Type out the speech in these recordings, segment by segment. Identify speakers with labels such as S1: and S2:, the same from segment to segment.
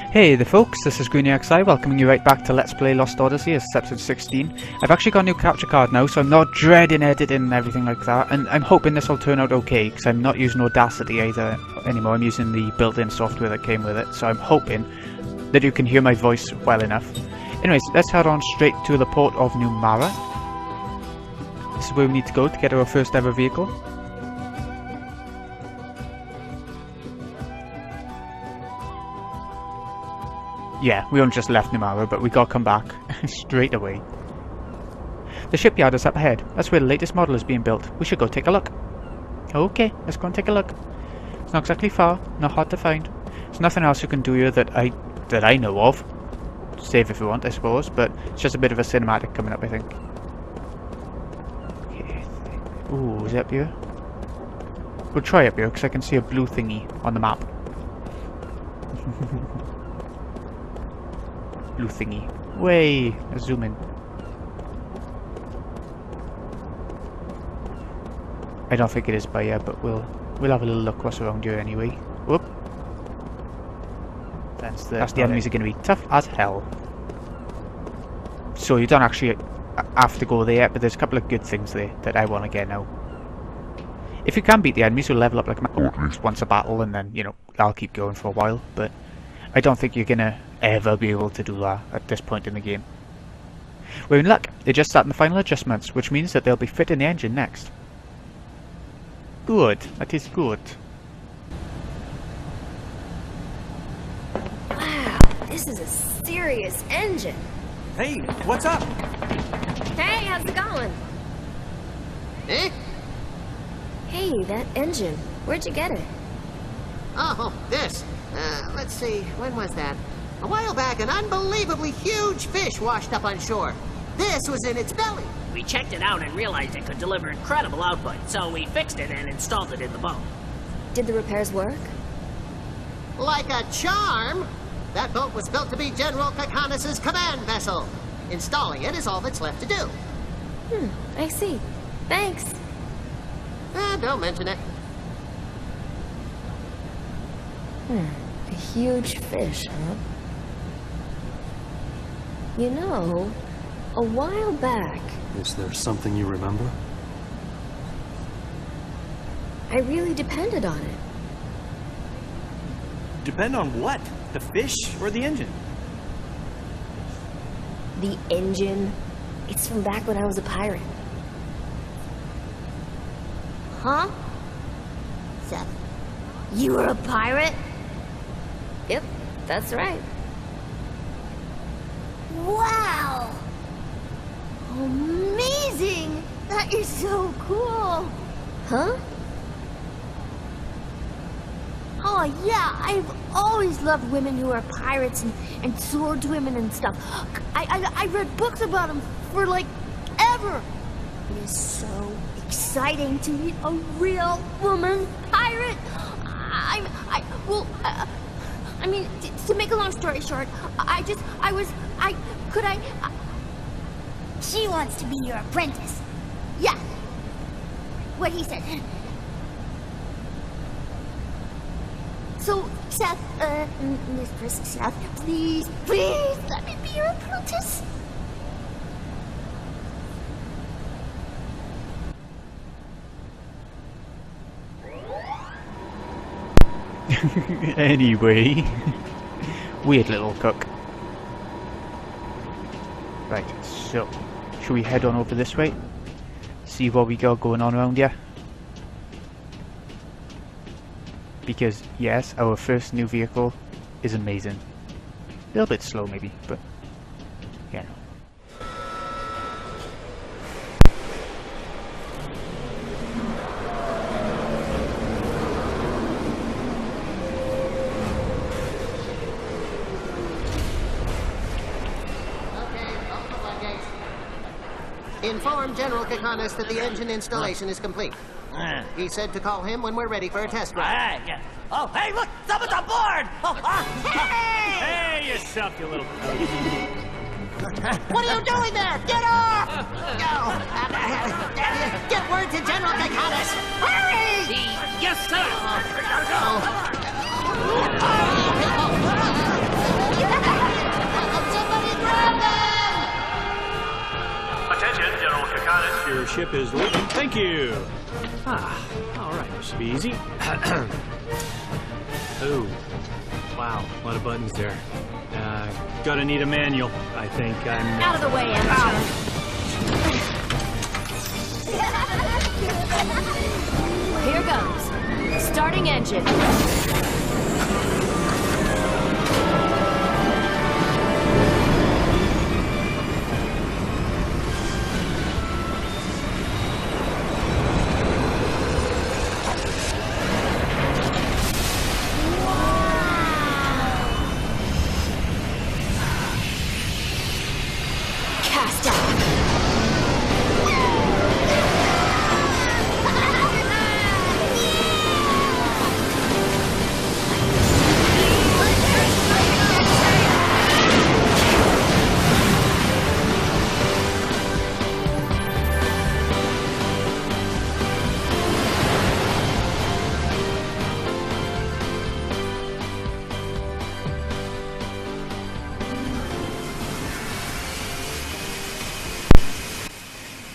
S1: Hey there folks, this is GreenyXI welcoming you right back to Let's Play Lost Odyssey as episode 16. I've actually got a new capture card now, so I'm not dreading editing and everything like that, and I'm hoping this will turn out okay, because I'm not using Audacity either anymore. I'm using the built-in software that came with it, so I'm hoping that you can hear my voice well enough. Anyways, let's head on straight to the port of Numara. This is where we need to go to get our first ever vehicle. Yeah, we only just left Numara, but we gotta come back straight away. The shipyard is up ahead. That's where the latest model is being built. We should go take a look. Okay, let's go and take a look. It's not exactly far, not hard to find. There's nothing else you can do here that I know of. Save if you want, I suppose, but it's just a bit of a cinematic coming up, I think. Okay. Ooh, is it up here? We'll try up here, because I can see a blue thingy on the map. Blue thingy. Way! Let's zoom in. I don't think it is by here, but we'll have a little look what's around here anyway. Whoop! That's the enemies are going to be tough as hell. So you don't actually have to go there, but there's a couple of good things there that I want to get now. If you can beat the enemies, you'll level up like once a battle, and then, you know, that'll keep going for a while, but I don't think you're going to ever be able to do that at this point in the game. We're in luck. They're just starting the final adjustments, which means that they'll be fitting the engine next. Good. That is good.
S2: Wow, this is a serious engine.
S3: Hey, what's up?
S2: Hey, how's it going?
S4: Eh?
S2: Hey, that engine. Where'd you get it?
S4: Oh, this. Let's see, when was that? A while back, an unbelievably huge fish washed up on shore. This was in its belly.
S5: We checked it out and realized it could deliver incredible output, so we fixed it and installed it in the boat.
S2: Did the repairs work?
S4: Like a charm. That boat was built to be General Kakanis' command vessel. Installing it is all that's left to do.
S2: I see. Thanks.
S4: Don't mention it.
S2: A huge fish, huh? You know, a while back,
S3: Is there something you remember?
S2: I really depended on it.
S3: Depend on what? The fish or the engine?
S2: The engine. It's from back when I was a pirate.
S6: Huh? Seth, you were a pirate?
S2: Yep, that's right.
S6: Wow! Amazing! That is so cool!
S2: Huh?
S6: Oh yeah, I've always loved women who are pirates and swordswomen and stuff. I read books about them for like ever. It is so exciting to meet a real woman pirate. I mean, to make a long story short, She wants to be your apprentice. Yeah. What he said. So, Seth, Mistress Seth, please let me be your apprentice.
S1: Anyway. Weird little cook. Right, so should we head on over this way? See what we got going on around here? Because yes, our first new vehicle is amazing. A little bit slow maybe, but yeah.
S4: Inform General Kakanis that the engine installation is complete. He said to call him when we're ready for a test ride.
S5: Yeah. Oh, hey, look! Someone's on board!
S6: Hey!
S7: Hey yourself, you little...
S4: What are you doing there? Get off! Go! Get word to General Kakanis! Hurry!
S5: Yes, sir!
S4: Oh.
S7: ship is leaving. Thank you. Ah, all right. This should be easy. Oh, wow. A lot of buttons there. Gonna need a manual. I think I'm...
S2: Out of the way, amateur. Here goes. Starting engine.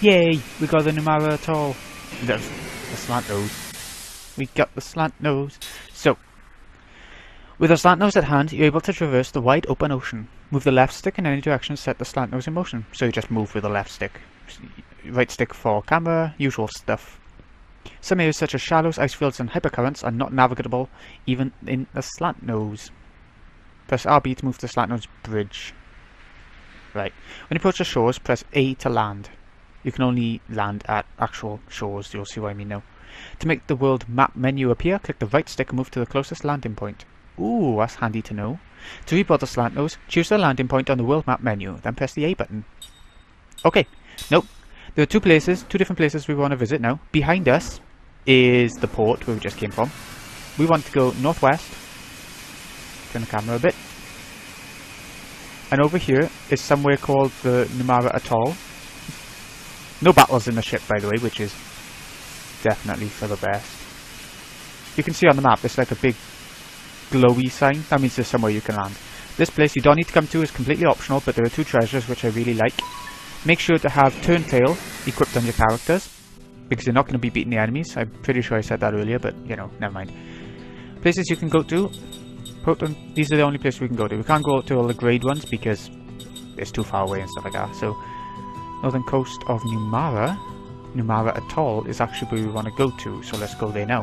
S1: Yay! We got the Numara Atoll. The Slantnose. We got the Slantnose. So, with the Slantnose at hand, you're able to traverse the wide open ocean. Move the left stick in any direction to set the Slantnose in motion. So you just move with the left stick. Right stick for camera, usual stuff. Some areas such as shallows, ice fields and hypercurrents are not navigable even in the Slantnose. Press RB to move to the Slantnose bridge. Right. When you approach the shores, press A to land. You can only land at actual shores, you'll see what I mean now. To make the world map menu appear, click the right stick and move to the closest landing point. Ooh, that's handy to know. To reboard the Slantnose, choose the landing point on the world map menu, then press the A button. Okay, nope. There are two different places we want to visit now. Behind us is the port where we just came from. We want to go northwest. Turn the camera a bit. And over here is somewhere called the Numara Atoll. No battles in the ship, by the way, which is definitely for the best. You can see on the map, there's like a big glowy sign. That means there's somewhere you can land. This place you don't need to come to is completely optional, but there are two treasures which I really like. Make sure to have Turntail equipped on your characters, because you're not going to be beating the enemies. I'm pretty sure I said that earlier, but you know, never mind. Places you can go to. These are the only places we can go to. We can't go to all the grade ones because it's too far away and stuff like that. So, northern coast of Numara Atoll is actually where we want to go to, so let's go there now.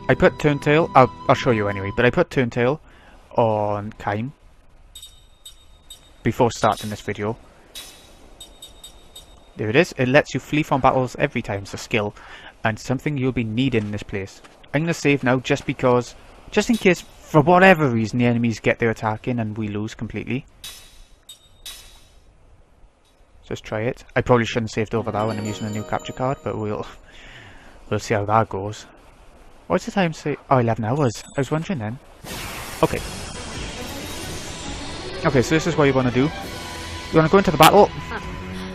S1: I put Turntail, I'll show you anyway, but I put Turntail on Kaim before starting this video. There it is. It lets you flee from battles every time. It's a skill and something you'll be needing in this place. I'm going to save now just because, just in case for whatever reason the enemies get their attack in and we lose completely. Just try it. I probably shouldn't have saved over that when I'm using a new capture card, but we'll see how that goes. What's the time say? Oh, 11 hours. I was wondering then. Okay. Okay, so this is what you want to do. You want to go into the battle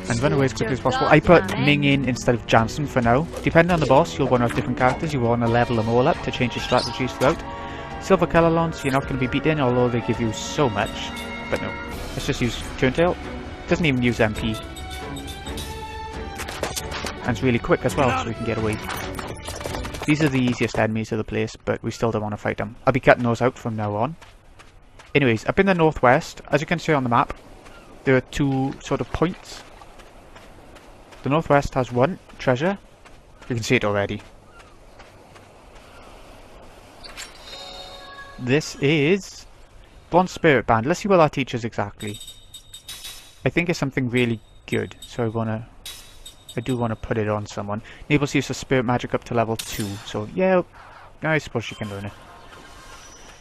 S1: and run away as quickly as possible. I put Ming in instead of Jansen for now. Depending on the boss, you'll want to have different characters. You want to level them all up to change your strategies throughout. Silver Kelolons, you're not going to be beaten, although they give you so much. But no, let's just use Turntail. Doesn't even use MP. And it's really quick as well, so we can get away. These are the easiest enemies of the place, but we still don't want to fight them. I'll be cutting those out from now on. Anyways, up in the northwest, as you can see on the map, there are two sort of points. The northwest has one treasure. You can see it already. This is Bronze Spirit Band. Let's see what that teaches exactly. I think it's something really good, so I do want to put it on someone. Enables use of spirit magic up to level 2, so yeah, I suppose you can learn it.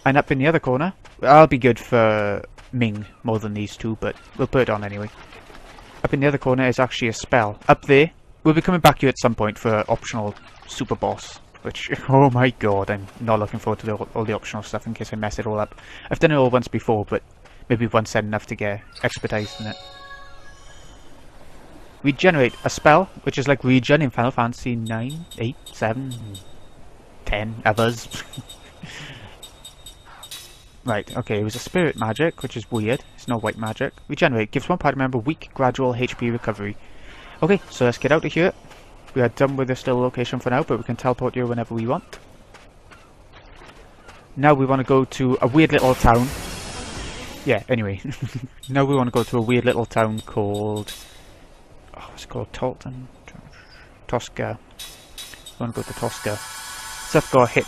S1: And up in the other corner, I'll be good for Ming more than these two, but we'll put it on anyway. Up in the other corner is actually a spell. Up there, we'll be coming back here at some point for an optional super boss, which, oh my god, I'm not looking forward to all the optional stuff in case I mess it all up. I've done it all once before, but maybe once said enough to get expertise in it. Regenerate, a spell, which is like regen in Final Fantasy 9, 8, 7, 10, others. Right, okay, it was a spirit magic, which is weird. It's not white magic. Regenerate. Gives one party member weak, gradual HP recovery. Okay, so let's get out of here. We are done with this little location for now, but we can teleport here whenever we want. Now we want to go to a weird little town. Yeah, anyway. Now we want to go to a weird little town called... Oh, what's it called? Tosca. We want to go to Tosca. Seth got hit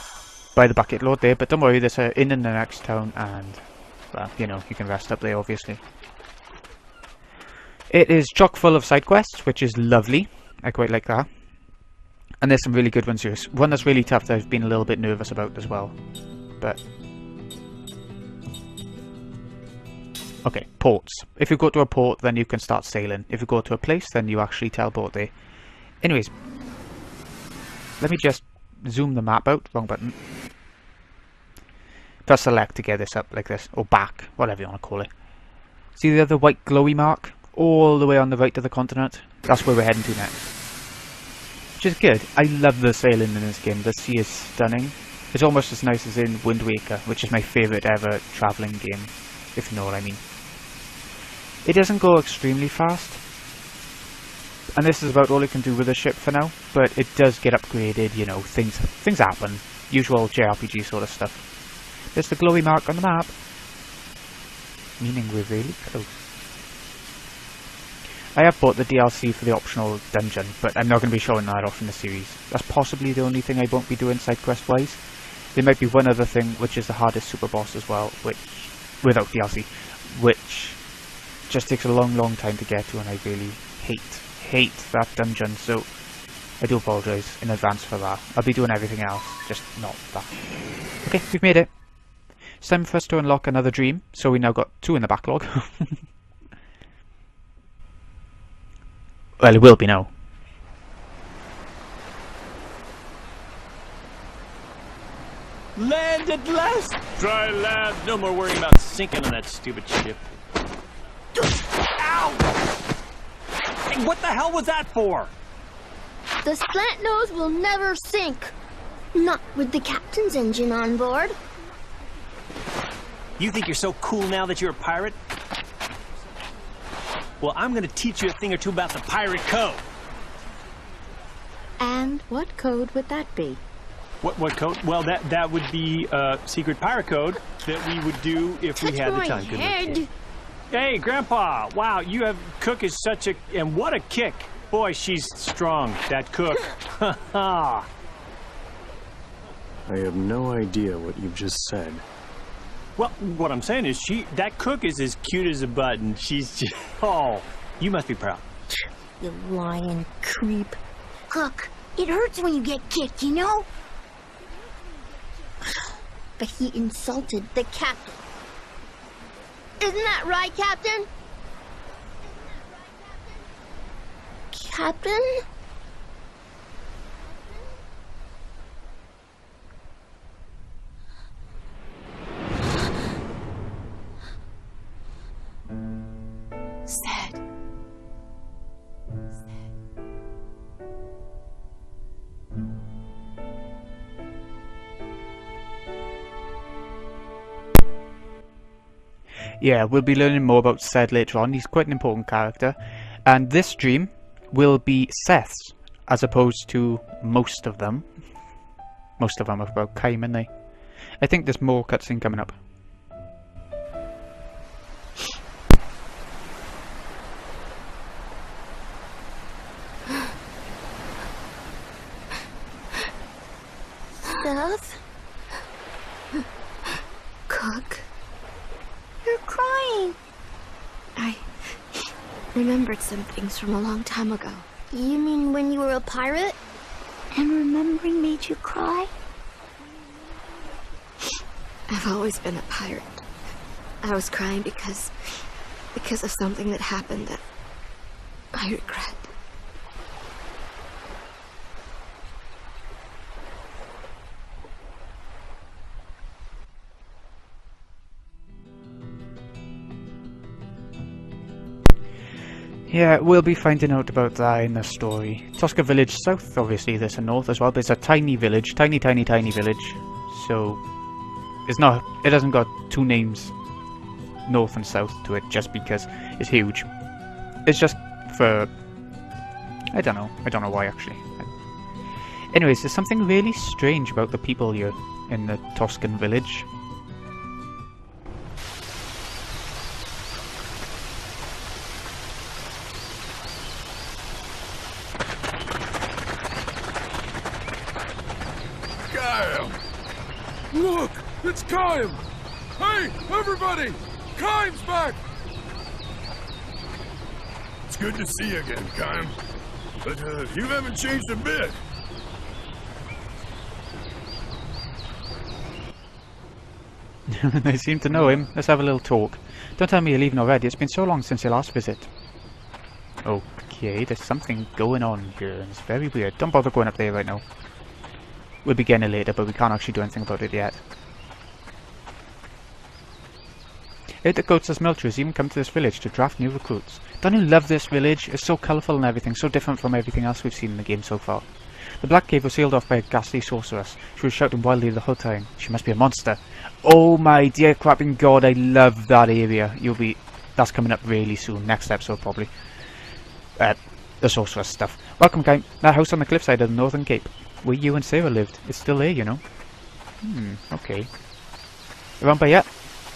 S1: by the bucket load there, but don't worry, there's an inn in the next town, and, well, you know, you can rest up there, obviously. It is chock full of side quests, which is lovely. I quite like that. And there's some really good ones here. One that's really tough that I've been a little bit nervous about as well. But... okay, ports. If you go to a port, then you can start sailing. If you go to a place, then you actually teleport there. Anyways, let me just zoom the map out. Wrong button. Press select to get this up like this, or back, whatever you want to call it. See the other white glowy mark? All the way on the right of the continent? That's where we're heading to next. Which is good. I love the sailing in this game. The sea is stunning. It's almost as nice as in Wind Waker, which is my favourite ever travelling game, if you know what I mean. It doesn't go extremely fast, and this is about all it can do with the ship for now, but it does get upgraded, you know, things happen. Usual JRPG sort of stuff. There's the glowy mark on the map, meaning we're really close. I have bought the DLC for the optional dungeon, but I'm not going to be showing that off in the series. That's possibly the only thing I won't be doing side quest wise. There might be one other thing, which is the hardest super boss as well, which, without DLC, which just takes a long time to get to, and I really hate that dungeon, so I do apologise in advance for that. I'll be doing everything else, just not that. Okay, we've made it. It's time for us to unlock another dream, so we now got 2 in the backlog. Well, it will be now.
S7: Land at last! Dry land, no more worrying about sinking on that stupid ship. Ow! Hey, what the hell was that for?
S6: The Slantnose will never sink. Not with the captain's engine on board.
S7: You think you're so cool now that you're a pirate? Well, I'm gonna teach you a thing or two about the pirate code.
S2: And what code would that be?
S7: What code? Well, that would be a secret pirate code that we would do if we had the time.
S6: Head.
S7: Hey, Grandpa! Wow, you have Cook is such a and what a kick! Boy, she's strong. That Cook. Ha ha.
S3: I have no idea what you've just said.
S7: Well, what I'm saying is that Cook is as cute as a button. She's just, oh, you must be proud.
S2: You lying creep.
S6: Cook, it hurts when you get kicked, you know? But he insulted the captain. Isn't that right, Captain? Captain?
S2: Sad.
S1: Yeah, we'll be learning more about Seth later on. He's quite an important character. And this dream will be Seth's, as opposed to most of them. Most of them are about Kaim, they. I think there's more cutscene coming up.
S6: Seth? Cook? You're crying.
S2: I remembered some things from a long time ago.
S6: You mean when you were a pirate? And remembering made you cry?
S2: I've always been a pirate. I was crying because of something that happened that I regret.
S1: Yeah, we'll be finding out about that in the story. Tosca village south, obviously there's a north as well, but it's a tiny village, tiny village. So, it's not. It hasn't got two names, north and south, to it just because it's huge. It's just for. I don't know. I don't know why actually. Anyways, there's something really strange about the people here in the Toscan village.
S8: Look! It's Kyle! Hey, everybody! Kyle's back!
S9: It's good to see you again, Kyle. But, you haven't changed a bit.
S1: They seem to know him. Let's have a little talk. Don't tell me you're leaving already. It's been so long since your last visit. Okay, there's something going on here. It's very weird. Don't bother going up there right now. We'll be getting it later, but we can't actually do anything about it yet. The Goats' military has even come to this village to draft new recruits. Don't you love this village? It's so colourful and everything, so different from everything else we've seen in the game so far. The Black Cave was sealed off by a ghastly sorceress. She was shouting wildly the whole time. She must be a monster. Oh my dear crapping god, I love that area. That's coming up really soon. Next episode, probably. The sorceress stuff. Welcome, guy. That house on the cliffside of the Northern Cape, where you and Sarah lived. It's still there, you know. Okay. Around by yet?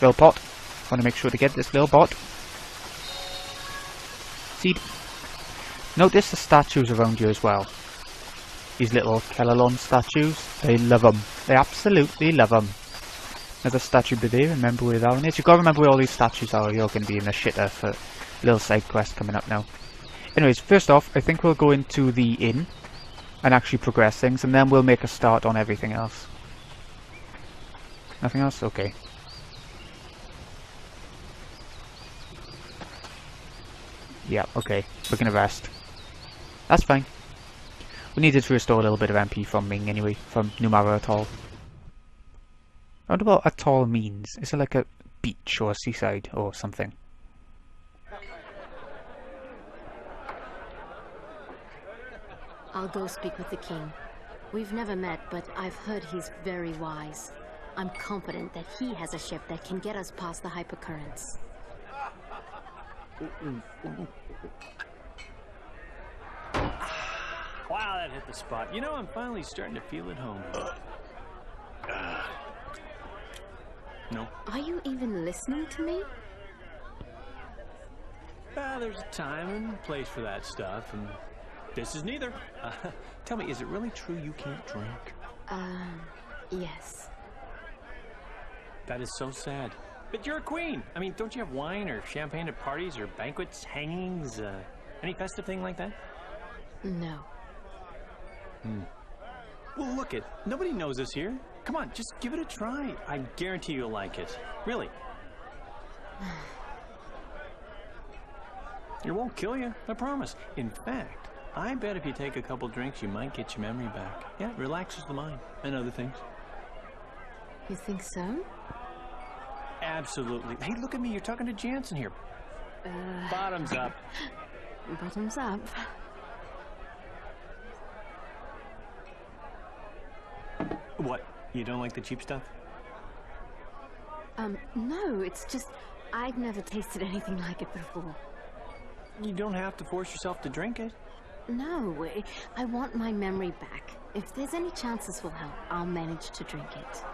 S1: Little pot. Want to make sure to get this little pot. Seed. Notice the statues around you as well. These little Kelolon statues. They love them. They absolutely love them. Another statue by there. Remember where that one is. You've got to remember where all these statues are. You're going to be in a shitter for a little side quest coming up now. Anyways, first off, I think we'll go into the inn and actually progress things, and then we'll make a start on everything else. Nothing else? Okay. Yeah, okay. We're gonna rest. That's fine. We needed to restore a little bit of MP from Ming anyway, from Numara Atoll. I wonder what atoll means. Is it like a beach or a seaside or something?
S10: I'll go speak with the king. We've never met, but I've heard he's very wise. I'm confident that he has a ship that can get us past the hypercurrents.
S7: Wow, that hit the spot. You know, I'm finally starting to feel at home. No.
S10: Are you even listening to me?
S7: There's a time and place for that stuff, and this is neither. Tell me, is it really true you can't drink?
S10: Yes.
S7: That is so sad. But you're a queen. I mean, don't you have wine or champagne at parties or banquets, hangings, any festive thing like that?
S10: No.
S7: Well, look it. Nobody knows us here. Come on, just give it a try. I guarantee you'll like it. Really. It won't kill you, I promise. In fact, I bet if you take a couple drinks, you might get your memory back. Yeah, it relaxes the mind and other things.
S10: You think so?
S7: Absolutely. Hey, look at me. You're talking to Jansen here. Bottoms up.
S10: Bottoms up.
S7: What? You don't like the cheap stuff?
S10: No, it's just I've never tasted anything like it before.
S7: You don't have to force yourself to drink it.
S10: No, I want my memory back. If there's any chance this will help, I'll manage to drink it.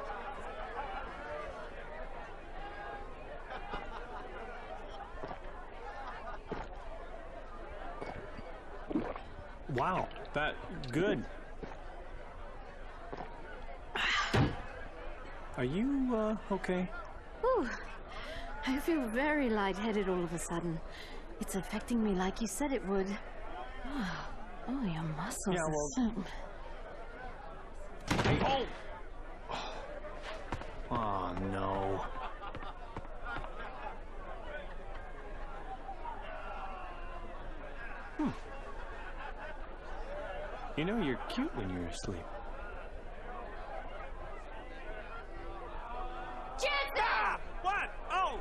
S7: Wow, that good. Are you, okay?
S10: Ooh, I feel very lightheaded all of a sudden. It's affecting me like you said it would. Oh, your muscles
S7: Yeah, well,
S10: are so...
S7: Hey, oh, no. You know, you're cute when you're asleep.
S6: Jansen!
S7: What? Oh!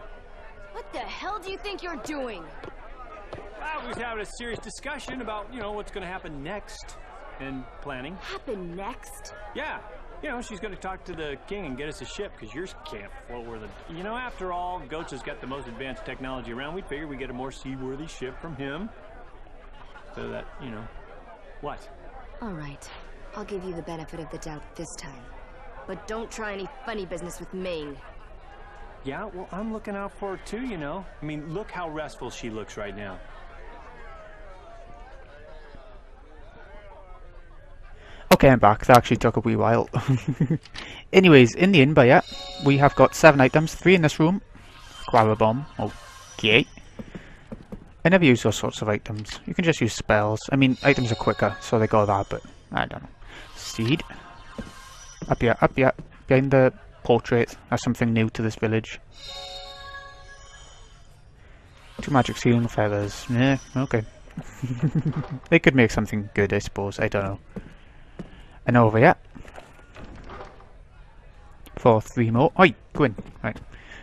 S6: What the hell do you think you're doing?
S7: I was having a serious discussion about, you know, what's going to happen next and planning.
S6: Happen next?
S7: Yeah, You know, she's going to talk to the king and get us a ship, because yours can't float where the... You know, after all, Goats has got the most advanced technology around. We figured we'd get a more seaworthy ship from him. So that, you know... What?
S2: All right. I'll give you the benefit of the doubt this time. But don't try any funny business with Ming.
S7: Yeah, well, I'm looking out for her too, you know. I mean, look how restful she looks right now.
S1: Okay, I'm back. That actually took a wee while. Anyways, in the inn by yet, we have got 7 items, 3 in this room. Grab a bomb. Okay. I never use those sorts of items. You can just use spells. I mean, items are quicker, so they go that, but I don't know. Seed. Up here, behind the portrait. That's something new to this village. 2 magic sealing feathers. Yeah, okay. They could make something good, I suppose. I don't know. And over here. For 3 more. Oi, go in. Right.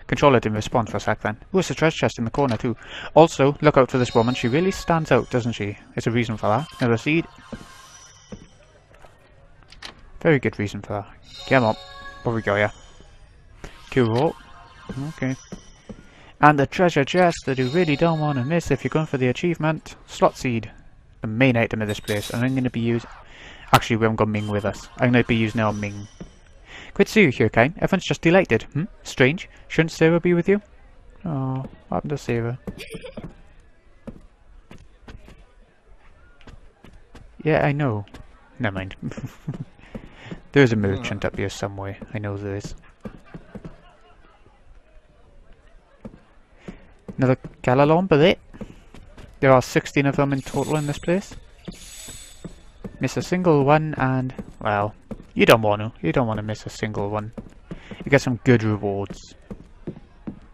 S1: Controller didn't respond for a sec then. Ooh, it's a treasure chest in the corner too. Also, look out for this woman. She really stands out, doesn't she? There's a reason for that. Another seed. Very good reason for that. Come on. Where we go, yeah. Cool. Okay. And the treasure chest that you really don't want to miss if you're going for the achievement. Slot seed. The main item of this place. And I'm going to be using... Actually, we haven't got Ming with us. I'm going to be using our Ming. Great to see you here, Kine. Everyone's just delighted. Strange. Shouldn't Sarah be with you? Oh, what happened to Sarah? Yeah, I know. Never mind. There's a merchant up here somewhere. I know there is. Another Kelolon, but there are 16 of them in total in this place. Miss a single one and, well, you don't want to. You don't want to miss a single one. You get some good rewards.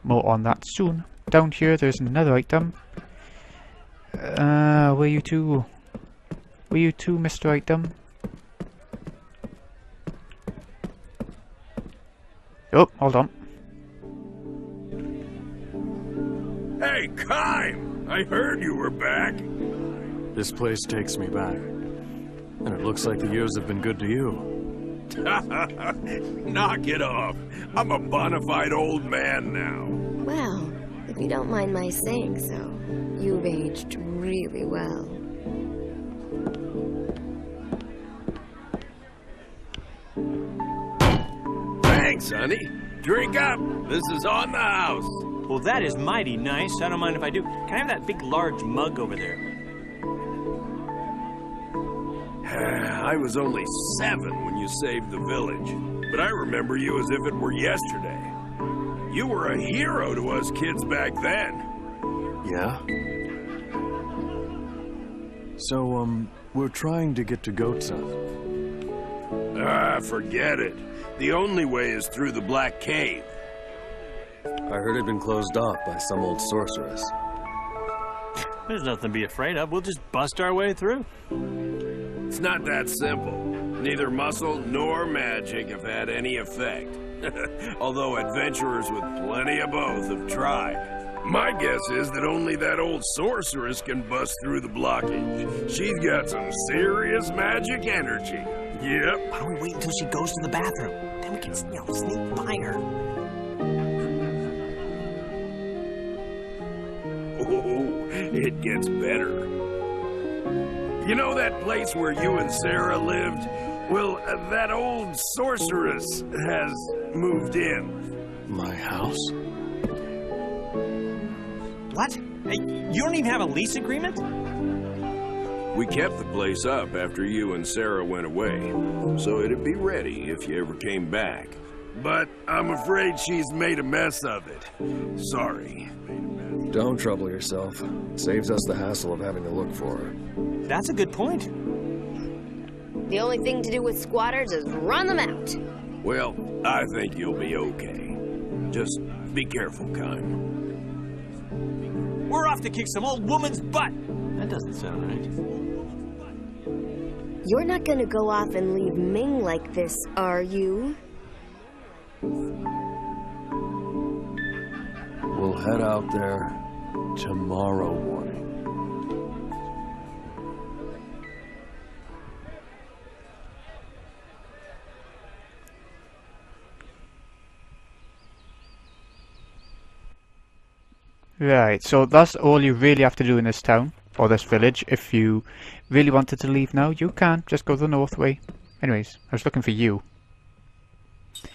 S1: More on that soon. Down here there's another item. Where you two? Where you two, Mr. Item? Oh, hold on.
S9: Hey, Kime! I heard you were back.
S3: This place takes me back. And it looks like the years have been good to you.
S9: Knock it off. I'm a bona fide old man now.
S2: Well, if you don't mind my saying so, you've aged really well.
S9: Thanks, honey. Drink up. This is on the house.
S7: Well, that is mighty nice. I don't mind if I do. Can I have that big, large mug over there?
S9: I was only 7 when you saved the village, but I remember you as if it were yesterday. You were a hero to us kids back then.
S3: Yeah? So, we're trying to get to Goatsa.
S9: Ah, forget it. The only way is through the Black Cave.
S3: I heard it'd been closed off by some old sorceress.
S7: There's nothing to be afraid of. We'll just bust our way through.
S9: It's not that simple. Neither muscle nor magic have had any effect. Although adventurers with plenty of both have tried. My guess is that only that old sorceress can bust through the blockage. She's got some serious magic energy. Yep.
S5: Why don't we wait until she goes to the bathroom? Then we can, sneak by her.
S9: Oh, it gets better. You know that place where you and Sarah lived? Well, that old sorceress has moved in.
S3: My house?
S7: What? Hey, you don't even have a lease agreement?
S9: We kept the place up after you and Sarah went away, so it'd be ready if you ever came back. But I'm afraid she's made a mess of it. Sorry.
S3: Don't trouble yourself. It saves us the hassle of having to look for her.
S7: That's a good point.
S2: The only thing to do with squatters is run them out.
S9: Well, I think you'll be okay. Just be careful, Kime.
S7: We're off to kick some old woman's butt. That doesn't sound right.
S2: You're not gonna go off and leave Ming like this, are you?
S3: We'll head out there tomorrow morning.
S1: Right, so that's all you really have to do in this town, or this village. If you really wanted to leave now, you can. Just go the north way. Anyways, I was looking for you.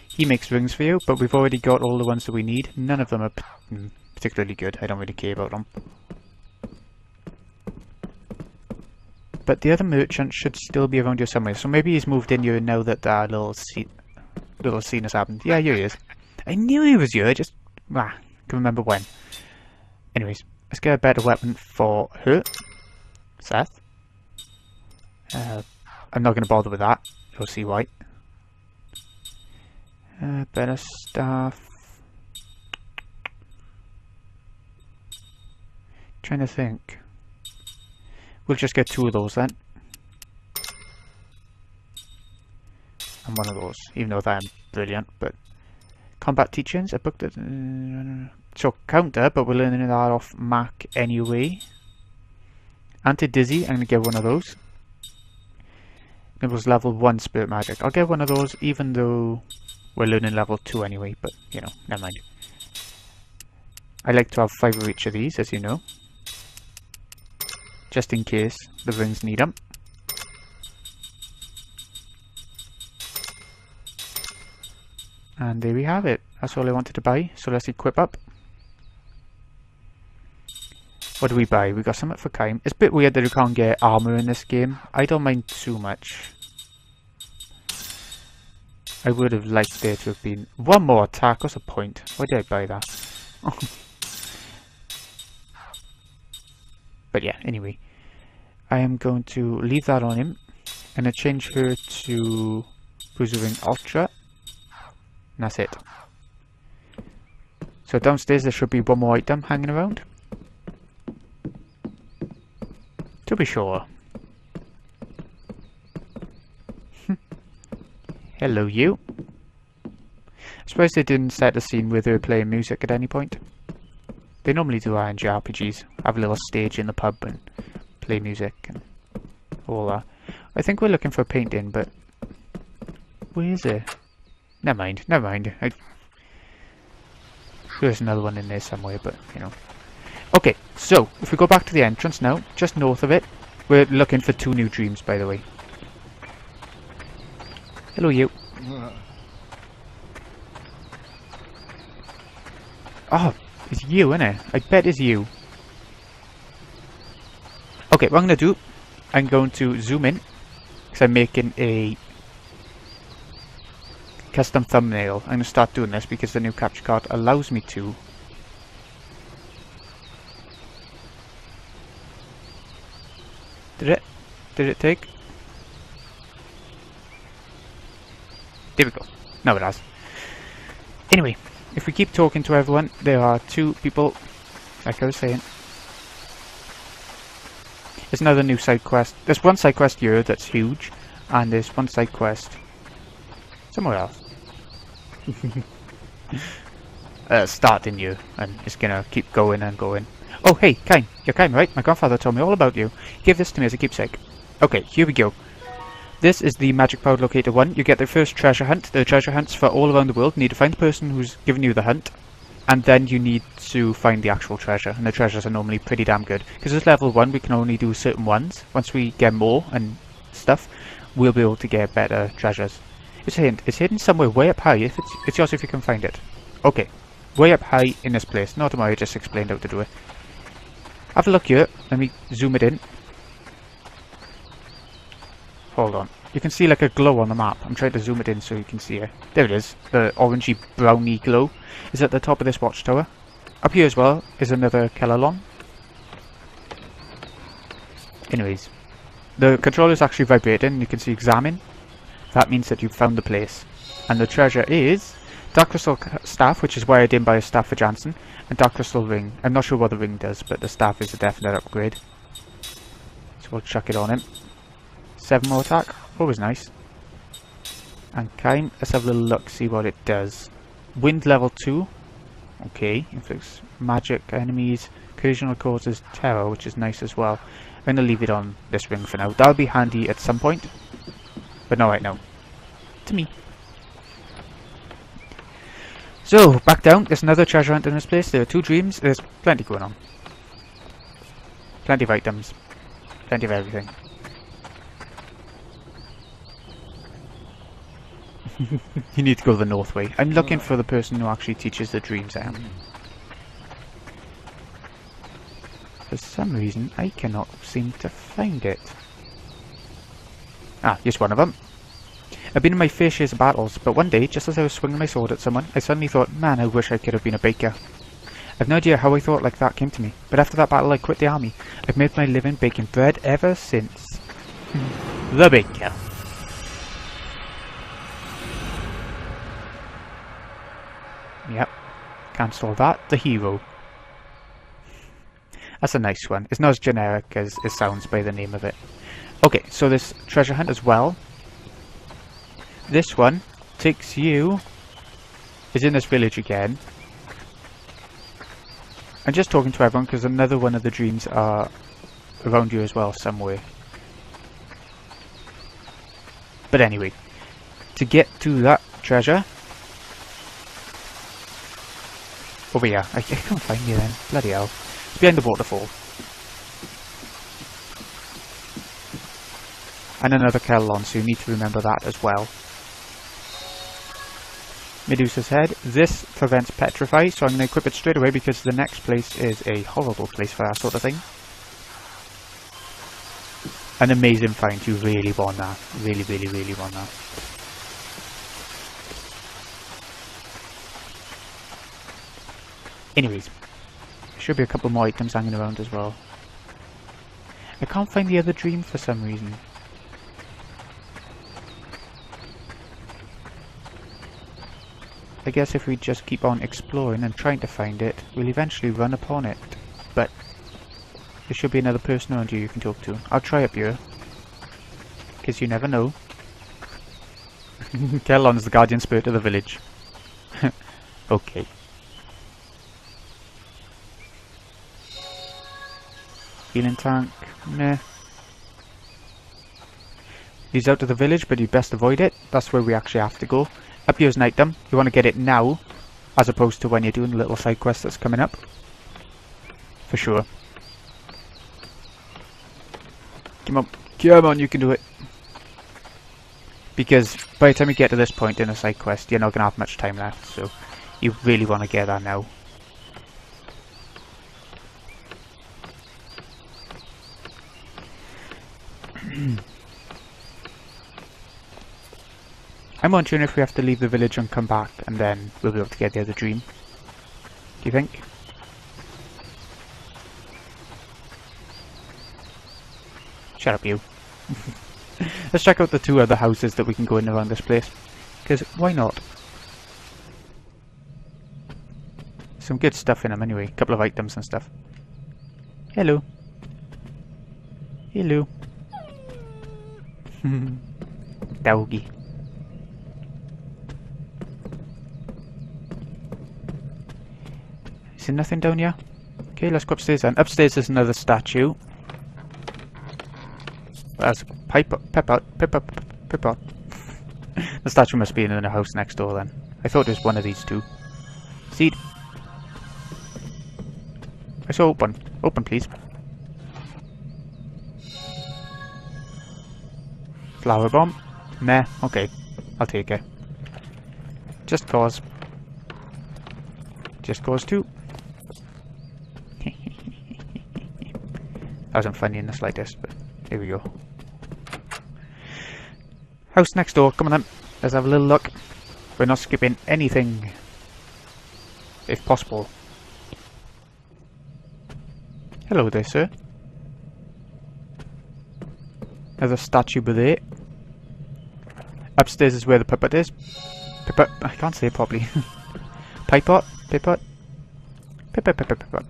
S1: He makes rings for you, but we've already got all the ones that we need. None of them are particularly good. I don't really care about them. But the other merchant should still be around here somewhere. So maybe he's moved in here now that that little scene has happened. Yeah, here he is. I knew he was here, just can't remember when. Anyways, let's get a better weapon for her. Seth. I'm not going to bother with that. You'll see why. Better stuff. Trying to think. We'll just get 2 of those then. And 1 of those, even though I'm brilliant, but combat teachings, I booked it. So counter, but we're learning that off Mac anyway. Anti-dizzy, I'm going to get 1 of those. It was level 1 spirit magic. I'll get 1 of those even though we're learning level 2 anyway, but you know, never mind. I like to have 5 of each of these, as you know. Just in case the rings need them. And there we have it. That's all I wanted to buy, so let's equip up. What do we buy? We got something for Kaim. It's a bit weird that you can't get armor in this game. I don't mind too much. I would have liked there to have been 1 more attack. What's the point? Why did I buy that? But yeah, anyway. I am going to leave that on him. I'm going to change her to Bruiser Ring Ultra. And that's it. So downstairs there should be 1 more item hanging around. To be sure. Hello, you. I suppose they didn't set a scene with her playing music at any point. They normally do that in JRPGs. Have a little stage in the pub and play music and all that. I think we're looking for a painting, but where is it? Never mind, never mind. There's another one in there somewhere, but you know. Okay, so if we go back to the entrance now, just north of it, we're looking for 2 new dreams, by the way. Hello, you. Oh, it's you, isn't it? I bet it's you. Okay, what I'm going to do, I'm going to zoom in, because I'm making a custom thumbnail. I'm going to start doing this because the new capture card allows me to. Did it take? There we go. Now it has. Anyway, if we keep talking to everyone, there are 2 people, like I was saying. There's another new side quest. There's 1 side quest here that's huge, and there's 1 side quest somewhere else. Starting you, and it's gonna keep going and going. Oh, hey, Kaim. You're Kaim, right? My grandfather told me all about you. He gave this to me as a keepsake. Okay, here we go. This is the Magic Powered Locator 1. You get the first treasure hunt. The treasure hunts for all around the world. You need to find the person who's given you the hunt. And then you need to find the actual treasure. And the treasures are normally pretty damn good. Because it's level 1, we can only do certain ones. Once we get more and stuff, we'll be able to get better treasures. It's a hint. It's hidden somewhere way up high. It's yours if you can find it. Okay. Way up high in this place. Not tomorrow, I just explained how to do it. Have a look here. Let me zoom it in. Hold on. You can see like a glow on the map. I'm trying to zoom it in so you can see it. There it is. The orangey browny glow is at the top of this watchtower. Up here as well is another Kelolon. Anyways. The controller is actually vibrating. You can see examine. That means that you've found the place. And the treasure is Dark Crystal Staff, which is why I didn't buy a staff for Jansen, and Dark Crystal Ring. I'm not sure what the ring does, but the staff is a definite upgrade. So we'll chuck it on him. 7 more attack, always nice. And Kaim, let's have a little look, see what it does. Wind level 2. Okay, inflicts magic enemies, occasional causes terror, which is nice as well. I'm going to leave it on this ring for now. That'll be handy at some point, but not right now. To me. So, back down. There's another treasure hunt in this place. There are 2 dreams. There's plenty going on. Plenty of items. Plenty of everything. You need to go the north way. I'm looking for the person who actually teaches the dreams, I am. For some reason, I cannot seem to find it. Ah, here's one of them. I've been in my fair shares of battles, but one day, just as I was swinging my sword at someone, I suddenly thought, man, I wish I could have been a baker. I've no idea how I thought like that came to me, but after that battle I quit the army. I've made my living baking bread ever since. The baker. Yep, cancel that. The hero. That's a nice one. It's not as generic as it sounds by the name of it. Okay, so this treasure hunt as well. This one takes you... is in this village again. I'm just talking to everyone because another one of the dreams are around you as well somewhere. But anyway, to get to that treasure... over here. I can't find you then. Bloody hell. It's behind the waterfall. And another Kelolon, so you need to remember that as well. Medusa's head. This prevents petrify, so I'm going to equip it straight away because the next place is a horrible place for that sort of thing. An amazing find. You really want that. Really, really, really want that. Anyways, there should be a couple more items hanging around as well. I can't find the other dream for some reason. I guess if we just keep on exploring and trying to find it, we'll eventually run upon it. But there should be another person around you can talk to. I'll try up here, because you never know. Kelolon is the guardian spirit of the village. Okay. Healing tank, meh. Leads out to the village, but you best avoid it. That's where we actually have to go. Up here's an item. You want to get it now, as opposed to when you're doing a little side quest that's coming up. For sure. Come on, you can do it. Because by the time you get to this point in a side quest, you're not going to have much time left, so you really want to get that now. I'm wondering if we have to leave the village and come back, and then we'll be able to get the other dream. Do you think? Shut up, you. Let's check out the 2 other houses that we can go in around this place. Because why not? Some good stuff in them anyway. A couple of items and stuff. Hello. Hello. Doggy. Is there nothing down here? Okay, let's go upstairs then. Upstairs is another statue. That's Pepper. The statue must be in the house next door then. I thought it was one of these 2. Seed. I saw open. Open, please. Flower bomb. Meh. Okay. I'll take it. Just cause. Just cause 2. That wasn't funny in the slightest, but here we go. House next door, come on then. Let's have a little look. We're not skipping anything, if possible. Hello there, sir. There's a statue by there. Upstairs is where the puppet is. Puppet, I can't say it properly. Pipot, pipot. Pipot.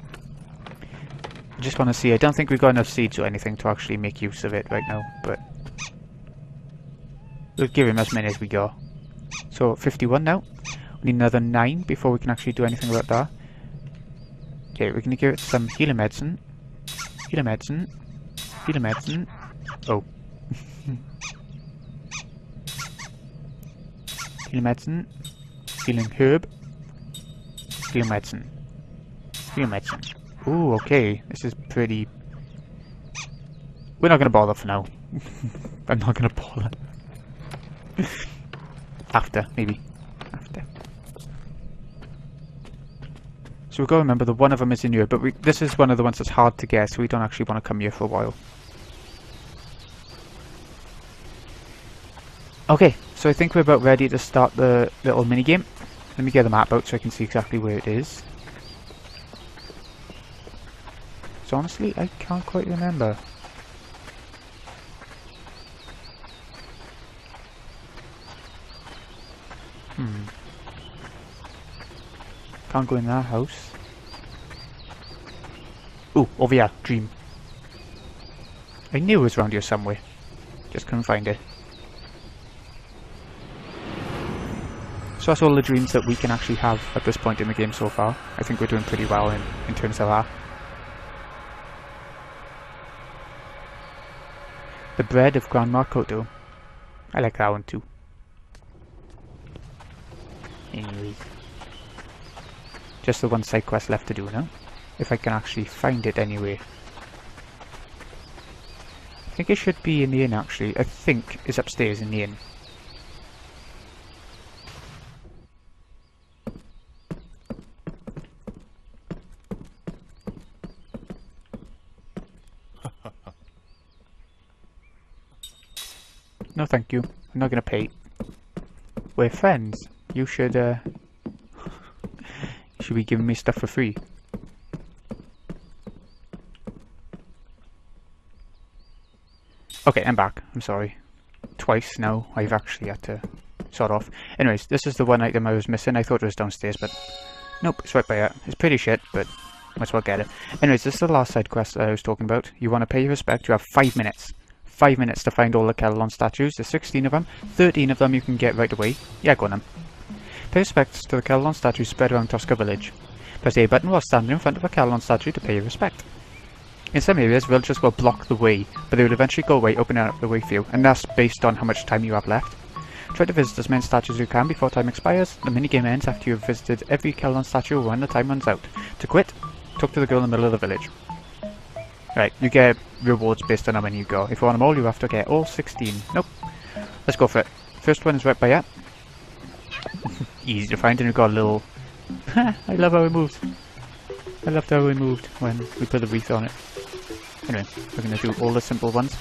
S1: I just want to see. I don't think we've got enough seeds or anything to actually make use of it right now, but we'll give him as many as we got. So 51 now. We need another 9 before we can actually do anything about that. Okay, we're going to give it some healing medicine. Healing medicine. Healing medicine. Oh. Healing medicine. Healing herb. Steel medicine. Steel medicine. Ooh, okay. This is pretty... We're not gonna bother for now. I'm not gonna bother. After, maybe. After. So we've got to remember that one of them is in here, but this is one of the ones that's hard to get, so we don't actually want to come here for a while. Okay, so I think we're about ready to start the little minigame. Let me get the map out so I can see exactly where it is. So honestly, I can't quite remember. Can't go in that house. Ooh, over here, dream. I knew it was around here somewhere. Just couldn't find it. So that's all the dreams that we can actually have at this point in the game so far. I think we're doing pretty well in terms of that. The bread of Grandma Koto. I like that one too. Anyways. Just the one side quest left to do now. If I can actually find it anyway. I think it should be in the inn actually. I think it's upstairs in the inn. No thank you. I'm not gonna pay. We're friends. You should should be giving me stuff for free. Okay, I'm back. I'm sorry. Twice now I've actually had to sort off. Anyways, this is the one item I was missing. I thought it was downstairs, but nope, it's right by it. It's pretty shit, but might as well get it. Anyways, this is the last side quest that I was talking about. You want to pay your respect. You have 5 minutes. 5 minutes to find all the Kelolon statues. There's 16 of them. 13 of them you can get right away. Yeah, go on then. Pay respects to the Kelolon statues spread around Tosca village. Press the A button while standing in front of a Kelolon statue to pay your respect. In some areas, villagers will block the way, but they will eventually go away, opening up the way for you, and that's based on how much time you have left. Try to visit as many statues as you can before time expires. The minigame ends after you have visited every Kelolon statue when the time runs out. To quit, talk to the girl in the middle of the village. Right, you get rewards based on how many you go. If you want them all, you have to get all 16. Nope. Let's go for it. First one is right by here. Easy to find, and we've got a little... I love how it moves. I loved how it moved when we put the wreath on it. Anyway, we're going to do all the simple ones.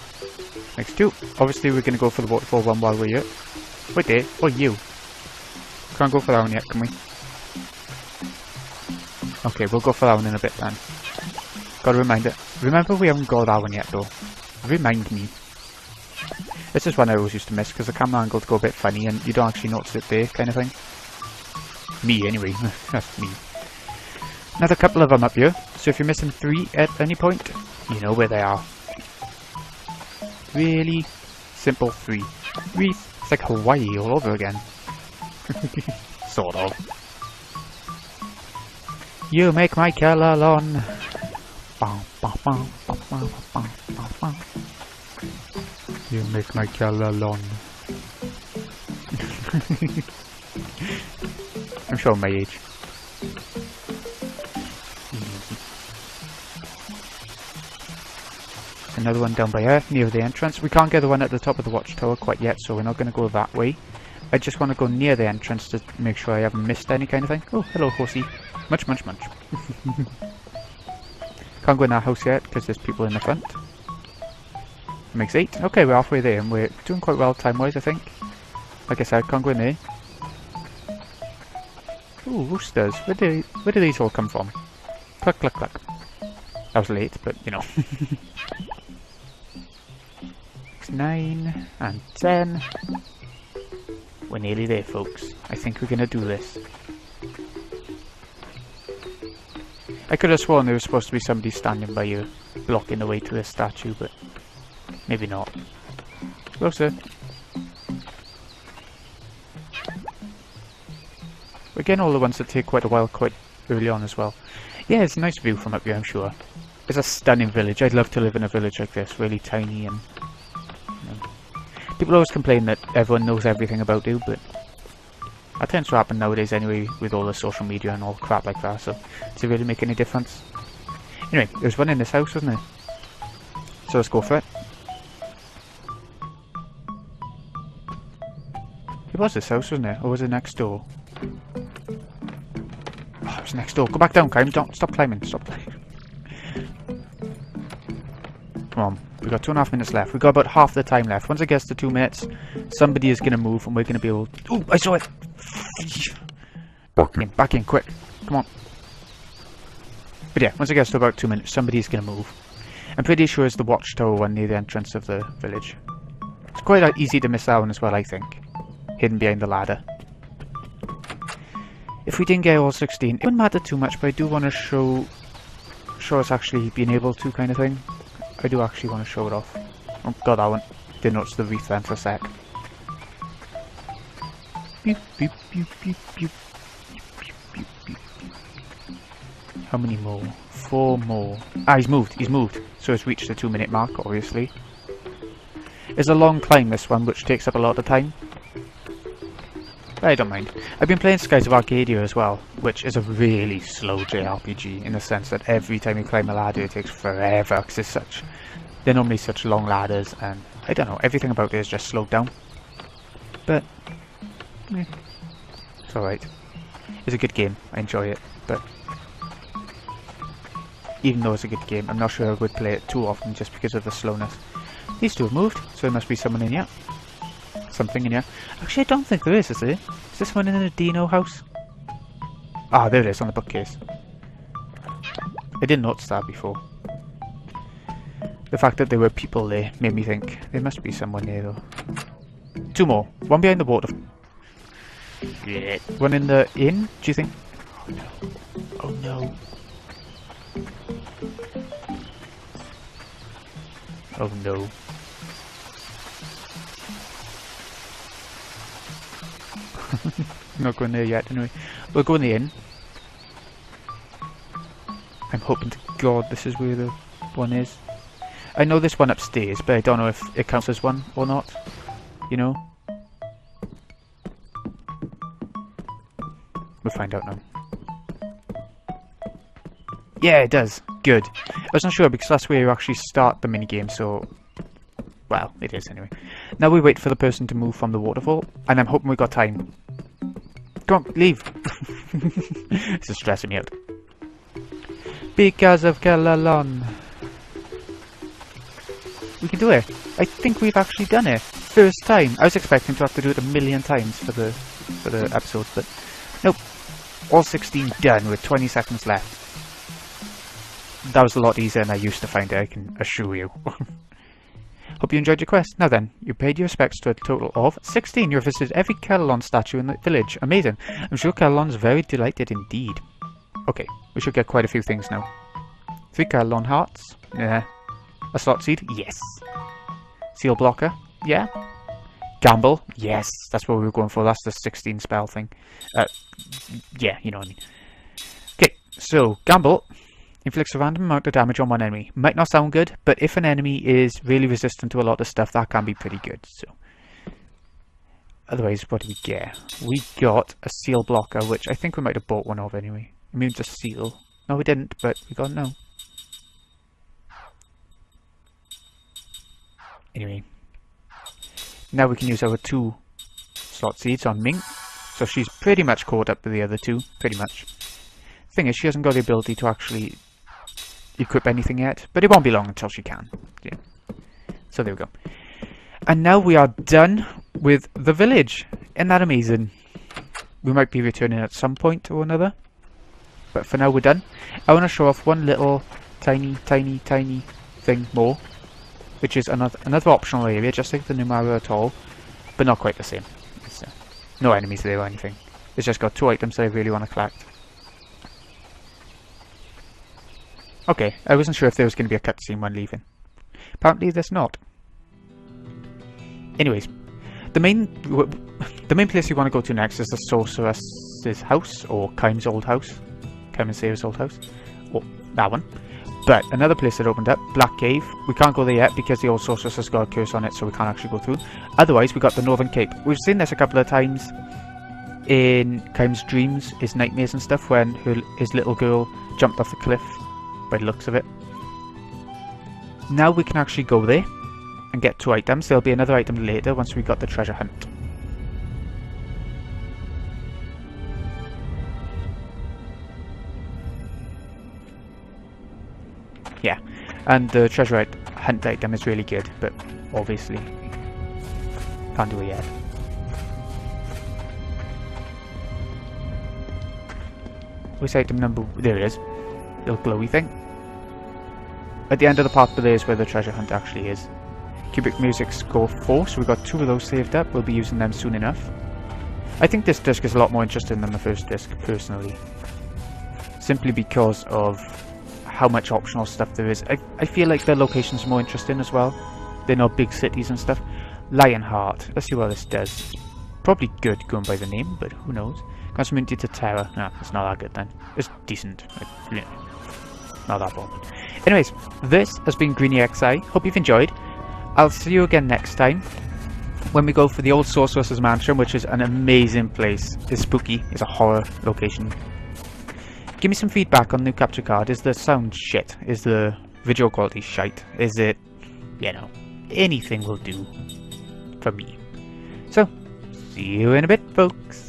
S1: Next two. Obviously, we're going to go for the waterfall one while we're here. Wait there. Oh, you. Can't go for that one yet, can we? Okay, we'll go for that one in a bit then. Gotta remind it. Remember, we haven't got that one yet, though. Remind me. This is one I always used to miss, because the camera angles go a bit funny, and you don't actually notice it there, kind of thing. Me, anyway. That's me. Another couple of them up here, so if you're missing 3 at any point, you know where they are. Really simple 3. Wreath. It's like Hawaii all over again. Sort of. You make my Kelolon. You make my Kelolon. I'm showing my age. Another one down by here, near the entrance. We can't get the one at the top of the watchtower quite yet, so we're not going to go that way. I just want to go near the entrance to make sure I haven't missed any kind of thing. Oh, hello, horsey. Munch, munch, munch. Can't go in that house yet, because there's people in the front. Makes 8. Okay, we're halfway there, and we're doing quite well time-wise, I think. Like I said, can't go in there. Ooh, roosters. Where do these all come from? Cluck, cluck, cluck. I was late, but, you know. 9 and 10. We're nearly there, folks. I think we're gonna do this. I could have sworn there was supposed to be somebody standing by you, blocking the way to this statue, but maybe not. Closer. We're getting all the ones that take quite a while quite early on as well. Yeah, it's a nice view from up here, I'm sure. It's a stunning village. I'd love to live in a village like this, really tiny and... You know. People always complain that everyone knows everything about you, but... That tends to happen nowadays anyway, with all the social media and all crap like that, so does it really make any difference? Anyway, there was one in this house, wasn't there? So let's go for it. It was this house, wasn't it? Or was it next door? Oh, it was next door. Go back down, Kyle. Don't stop climbing. Stop climbing. Come on. We've got 2.5 minutes left. We've got about half the time left. Once it gets to 2 minutes, somebody is going to move and we're going to be able to... Ooh, I saw it! Back in, quick. Come on. But yeah, once it gets to about 2 minutes, somebody's going to move. I'm pretty sure it's the watchtower one near the entrance of the village. It's quite easy to miss that one as well, I think. Hidden behind the ladder. If we didn't get all 16, it wouldn't matter too much, but I do want to show us actually being able to, kind of thing. I do actually want to show it off. Oh, got that one. Didn't notice the wreath then for a sec. Beep, beep, beep, beep, beep. Beep, beep, beep, beep. How many more? 4 more. Ah, he's moved. He's moved. So it's reached the 2-minute mark, obviously. It's a long climb, this one, which takes up a lot of time. But I don't mind. I've been playing Skies of Arcadia as well, which is a really slow JRPG in the sense that every time you climb a ladder it takes forever because they're normally such long ladders, and I don't know, everything about it is just slowed down. But it's alright. It's a good game. I enjoy it, but even though it's a good game, I'm not sure I would play it too often just because of the slowness. These two have moved, so there must be someone in here. Something in here. Actually, I don't think there is there? Is this one in the Dino house? Ah, there it is, on the bookcase. I didn't notice that before. The fact that there were people there made me think there must be someone there though. 2 more. One behind the water. Yeah. One in the inn, do you think? Oh no. Oh no. Oh no. Not going there yet, anyway. We'll go in the inn. I'm hoping to God this is where the one is. I know this one upstairs, but I don't know if it counts as one or not. You know? We'll find out now. Yeah, it does. Good. I wasn't sure because that's where you actually start the minigame, so... Well, it is anyway. Now we wait for the person to move from the waterfall, and I'm hoping we got time. Come on, leave! This is stressing me out. Because of Kelolon. We can do it. I think we've actually done it. First time. I was expecting to have to do it 1,000,000 times for the episodes, but nope. All 16 done with 20 seconds left. That was a lot easier than I used to find it, I can assure you. Hope you enjoyed your quest. Now then, you paid your respects to a total of 16. You have visited every Kelolon statue in the village. Amazing. I'm sure Kelolon's very delighted indeed. Okay, we should get quite a few things now. 3 Kelolon hearts. Yeah. A slot seed. Yes. Seal blocker. Yeah. Gamble. Yes. That's what we were going for. That's the 16 spell thing. Yeah, you know what I mean. Okay, so Gamble inflicts a random amount of damage on one enemy. Might not sound good, but if an enemy is really resistant to a lot of stuff, that can be pretty good. So, otherwise, what do we get? We got a seal blocker, which I think we might have bought one of anyway. Immune to seal. No, we didn't, but we got no. Anyway, now we can use our 2 slot seeds on Ming. So she's pretty much caught up with the other 2, pretty much. Thing is, she hasn't got the ability to actually equip anything yet, but it won't be long until she can. Yeah. So there we go. And now we are done with the village. Isn't that amazing? We might be returning at some point or another, but for now we're done. I want to show off one little tiny thing more, which is another optional area, just like the Numara Atoll, but not quite the same. It's, no enemies there or anything. It's just got 2 items that I really want to collect. Okay, I wasn't sure if there was going to be a cutscene when leaving. Apparently there's not. Anyways, the main place you want to go to next is the Sorceress's house, or Kaim's old house. Kaim and Sarah's old house. Or that one. But another place that opened up, Black Cave. We can't go there yet because the old sorceress has got a curse on it, so we can't actually go through. Otherwise, we got the Northern Cape. We've seen this a couple of times in Kaim's dreams, his nightmares and stuff, when his little girl jumped off the cliff, by the looks of it. Now we can actually go there and get 2 items. There'll be another item later once we got the treasure hunt. Yeah, and the treasure hunt item is really good, but obviously can't do it yet. Where's item number? There it is. Little glowy thing. At the end of the path below is where the treasure hunt actually is. Cubic music score 4, so we've got 2 of those saved up. We'll be using them soon enough. I think this disc is a lot more interesting than the first disc, personally. Simply because of how much optional stuff there is. I feel like the locations are more interesting as well. They're not big cities and stuff. Lionheart. Let's see what this does. It's probably good going by the name, but who knows. Grants immunity to terror. No, it's not that good then. It's decent. Like, not that bad. Anyways, this has been Greeny XI. Hope you've enjoyed. I'll see you again next time when we go for the old Sorceress's Mansion, which is an amazing place. It's spooky. It's a horror location. Give me some feedback on the new capture card. Is the sound shit? Is the video quality shite? Is it, you know, anything will do for me. So, see you in a bit, folks.